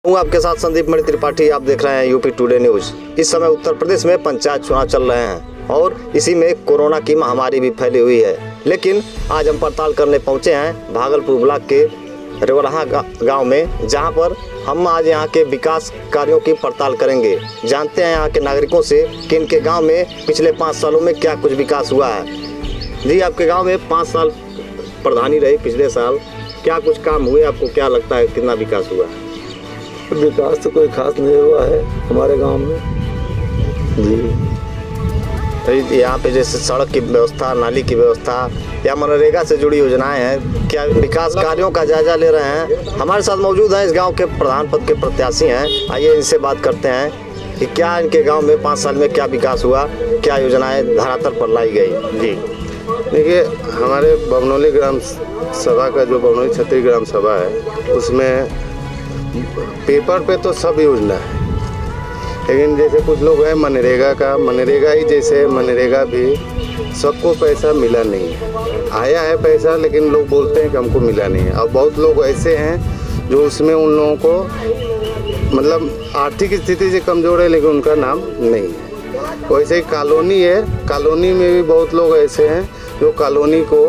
हूँ आपके साथ संदीप मणि त्रिपाठी। आप देख रहे हैं यूपी टुडे न्यूज। इस समय उत्तर प्रदेश में पंचायत चुनाव चल रहे हैं और इसी में कोरोना की महामारी भी फैली हुई है। लेकिन आज हम पड़ताल करने पहुंचे हैं भागलपुर ब्लॉक के रेवराहा गांव में, जहां पर हम आज यहां के विकास कार्यों की पड़ताल करेंगे। जानते हैं यहां के नागरिकों से कि इनके गांव में पिछले 5 सालों में क्या कुछ विकास हुआ है। जी, आपके गाँव में 5 साल प्रधानी रही, पिछले साल क्या कुछ काम हुए? आपको क्या लगता है कितना विकास हुआ है? विकास तो कोई खास नहीं हुआ है हमारे गांव में जी। तो यहाँ पे जैसे सड़क की व्यवस्था, नाली की व्यवस्था या मनरेगा से जुड़ी योजनाएं हैं, क्या विकास कार्यों का जायजा ले रहे हैं? हमारे साथ मौजूद हैं इस गांव के प्रधान पद के प्रत्याशी हैं। आइए इनसे बात करते हैं कि क्या इनके गांव में 5 साल में क्या विकास हुआ, क्या योजनाएं धरातल पर लाई गई। जी देखिए, हमारे बमनौली ग्राम सभा का जो बमनौली क्षत्रिय ग्राम सभा है, उसमें पेपर पे तो सब योजना है, लेकिन जैसे कुछ लोग हैं मनरेगा ही जैसे मनरेगा भी सबको पैसा मिला नहीं है। आया है पैसा, लेकिन लोग बोलते हैं कि हमको मिला नहीं है। और बहुत लोग ऐसे हैं जो उसमें उन लोगों को मतलब आर्थिक स्थिति से कमज़ोर है, लेकिन उनका नाम नहीं है। वैसे ही कॉलोनी है, कॉलोनी में भी बहुत लोग ऐसे हैं जो कॉलोनी को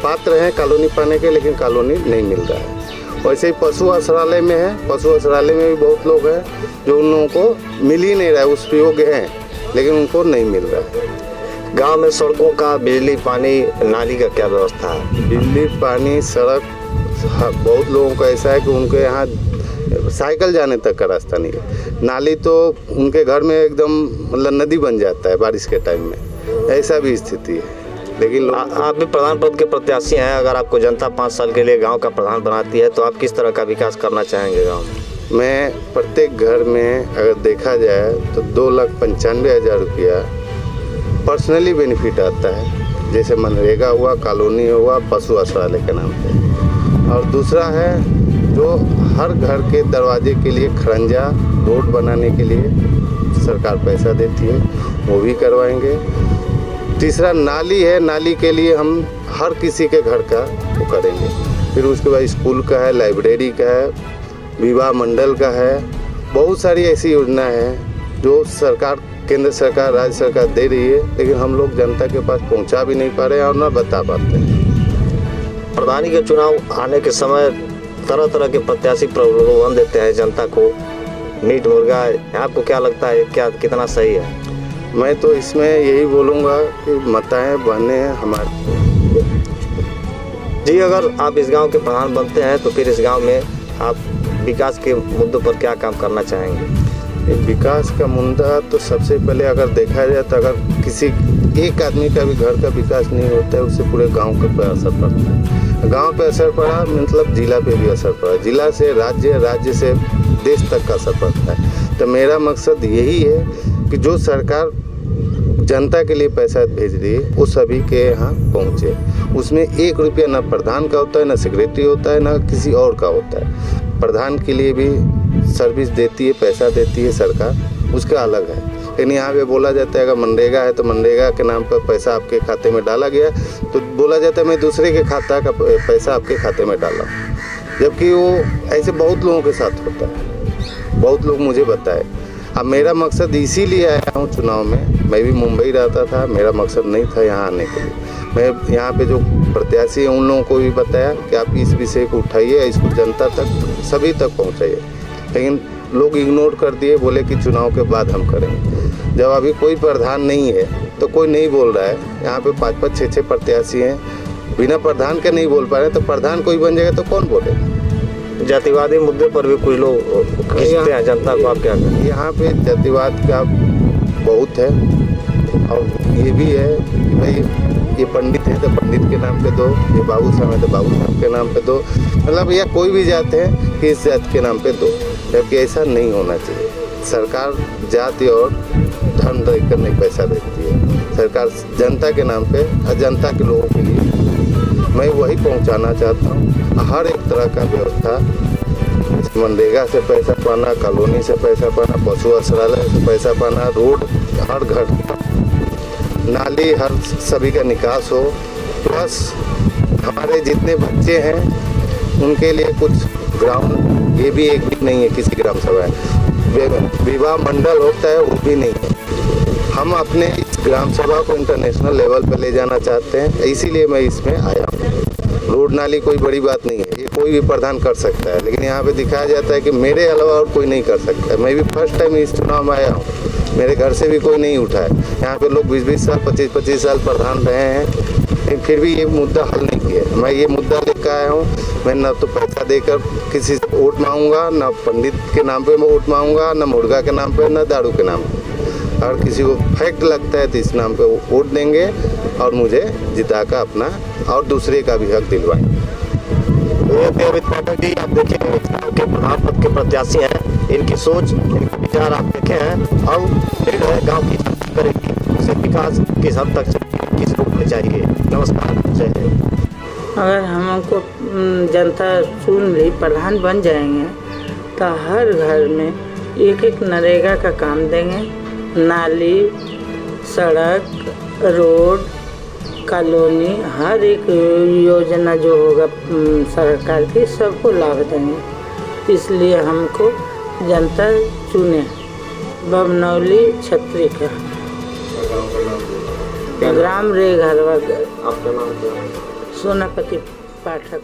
पात्र हैं कॉलोनी पाने के, लेकिन कॉलोनी नहीं मिल रहा है। वैसे ही पशु आश्रालय में है, पशु आश्रालय में भी बहुत लोग हैं जो उन लोगों को मिल ही नहीं रहा है, उस योग्य हैं लेकिन उनको नहीं मिल रहा है। गांव में सड़कों का, बिजली, पानी, नाली का क्या व्यवस्था है? बिजली, पानी, सड़क, बहुत लोगों का ऐसा है कि उनके यहाँ साइकिल जाने तक का रास्ता नहीं है। नाली तो उनके घर में एकदम मतलब नदी बन जाता है बारिश के टाइम में, ऐसा भी स्थिति है। लेकिन आप भी प्रधान पद के प्रत्याशी हैं। अगर आपको जनता 5 साल के लिए गांव का प्रधान बनाती है तो आप किस तरह का विकास करना चाहेंगे गांव में? मैं प्रत्येक घर में अगर देखा जाए तो 2,95,000 रुपया पर्सनली बेनिफिट आता है, जैसे मनरेगा हुआ, कॉलोनी हुआ, पशु आश्रालय के नाम पे। और दूसरा है जो हर घर के दरवाजे के लिए खरंजा रोड बनाने के लिए सरकार पैसा देती है, वो भी करवाएंगे। तीसरा नाली है, नाली के लिए हम हर किसी के घर का वो करेंगे। फिर उसके बाद स्कूल का है, लाइब्रेरी का है, विवाह मंडल का है। बहुत सारी ऐसी योजना है जो सरकार, केंद्र सरकार, राज्य सरकार दे रही है, लेकिन हम लोग जनता के पास पहुंचा भी नहीं पा रहे हैं और ना बता पाते हैं। प्रधानी के चुनाव आने के समय तरह तरह के प्रत्याशी प्रलोभन देते हैं जनता को, मीट मुर्गा। आपको क्या लगता है क्या कितना सही है? मैं तो इसमें यही बोलूँगा कि माताएं बहनें हैं हमारे। जी, अगर आप इस गांव के प्रधान बनते हैं तो फिर इस गांव में आप विकास के मुद्दों पर क्या काम करना चाहेंगे? विकास का मुद्दा तो सबसे पहले अगर देखा जाए तो अगर किसी एक आदमी का भी घर का विकास नहीं होता है, उससे पूरे गांव का असर पड़ता है। गांव पे असर पड़ा मतलब जिला पे भी असर पड़ा, जिला से राज्य, राज्य से देश तक का असर पड़ता है। तो मेरा मकसद यही है कि जो सरकार जनता के लिए पैसा भेज रही है वो सभी के यहाँ पहुँचे। उसमें 1 रुपया ना प्रधान का होता है, ना सेक्रेटरी होता है, ना किसी और का होता है। प्रधान के लिए भी सर्विस देती है, पैसा देती है सरकार, उसका अलग है। लेकिन यहाँ पे बोला जाता है अगर मनरेगा है तो मनरेगा के नाम पर पैसा आपके खाते में डाला गया, तो बोला जाता है मैं दूसरे के खाता का पैसा आपके खाते में डाला, जबकि वो ऐसे बहुत लोगों के साथ होता है, बहुत लोग मुझे बताए। अब मेरा मकसद इसीलिए आया हूँ चुनाव में। मैं भी मुंबई रहता था, मेरा मकसद नहीं था यहाँ आने के लिए। मैं यहाँ पे जो प्रत्याशी हैं उन लोगों को भी बताया कि आप इस विषय को उठाइए, इसको जनता तक, सभी तक पहुँचाइए। लेकिन लोग इग्नोर कर दिए, बोले कि चुनाव के बाद हम करेंगे। जब अभी कोई प्रधान नहीं है तो कोई नहीं बोल रहा है। यहाँ पे 5-5, 6-6 प्रत्याशी हैं, बिना प्रधान के नहीं बोल पा रहे, तो प्रधान कोई बन जाएगा तो कौन बोलेगा? जातिवादी मुद्दे पर भी कुछ लोग खींचते हैं जनता को। आप क्या करें? यहाँ पे जातिवाद का बहुत है और ये भी है कि भाई ये पंडित है तो पंडित के नाम पे दो, ये बाबू साहब है तो बाबू साहब के नाम पे दो, मतलब या कोई भी जात है कि इस जात के नाम पे दो, जबकि ऐसा नहीं होना चाहिए। सरकार जाति और धर्म देखकर नहीं पैसा देती है, सरकार जनता के नाम पे और जनता के लोगों के लिए। मैं वही पहुंचाना चाहता हूं, हर एक तरह का व्यवस्था, मनरेगा से पैसा पाना, कॉलोनी से पैसा पाना, पशु आश्रालय से पैसा पाना, रोड हर घर, नाली हर सभी का निकास हो, प्लस हमारे जितने बच्चे हैं उनके लिए कुछ ग्राउंड ये भी एक भी नहीं है किसी ग्राम सभा में। विवाह मंडल होता है वो भी नहीं है। हम अपने इस ग्राम सभा को इंटरनेशनल लेवल पर ले जाना चाहते हैं, इसीलिए मैं इसमें आया हूँ। रोड नाली कोई बड़ी बात नहीं है, ये कोई भी प्रधान कर सकता है, लेकिन यहाँ पे दिखाया जाता है कि मेरे अलावा और कोई नहीं कर सकता है। मैं भी फर्स्ट टाइम इस चुनाव में आया हूँ, मेरे घर से भी कोई नहीं उठा है। यहाँ पे लोग 20-20 साल 25-25 साल प्रधान रहे हैं, लेकिन फिर भी ये मुद्दा हल नहीं किया। मैं ये मुद्दा लेकर आया हूँ। मैं न तो पैसा देकर किसी से वोट मांगूंगा, न पंडित के नाम पे मैं वोट मांगूंगा, न मुर्गा के नाम पे, न दारू के नाम पे। अगर किसी को फैक्ट लगता है तो इस नाम पे वोट देंगे और मुझे जिता कर अपना और दूसरे का भी हक दिलवाएंगे। अमित पाठक जी, आप देखें के प्रधान पद के प्रत्याशी हैं, इनकी सोच, इनके विचार आप देखे हैं। अब फिर गाँव की जनता करेगी, उसे विकास किस हद तक किस रूप में चाहिए। नमस्कार, जय हिंद। अगर हमको जनता चुन ली, प्रधान बन जाएंगे तो हर घर में एक नरेगा का काम देंगे। नाली, सड़क, रोड, कॉलोनी, हर एक योजना जो होगा सरकार की सबको लाभ देंगे। इसलिए हमको जनता चुने। बमनौली छत्री का ग्राम रेघरवा। आपका नाम क्या है? सोनापति पाठक।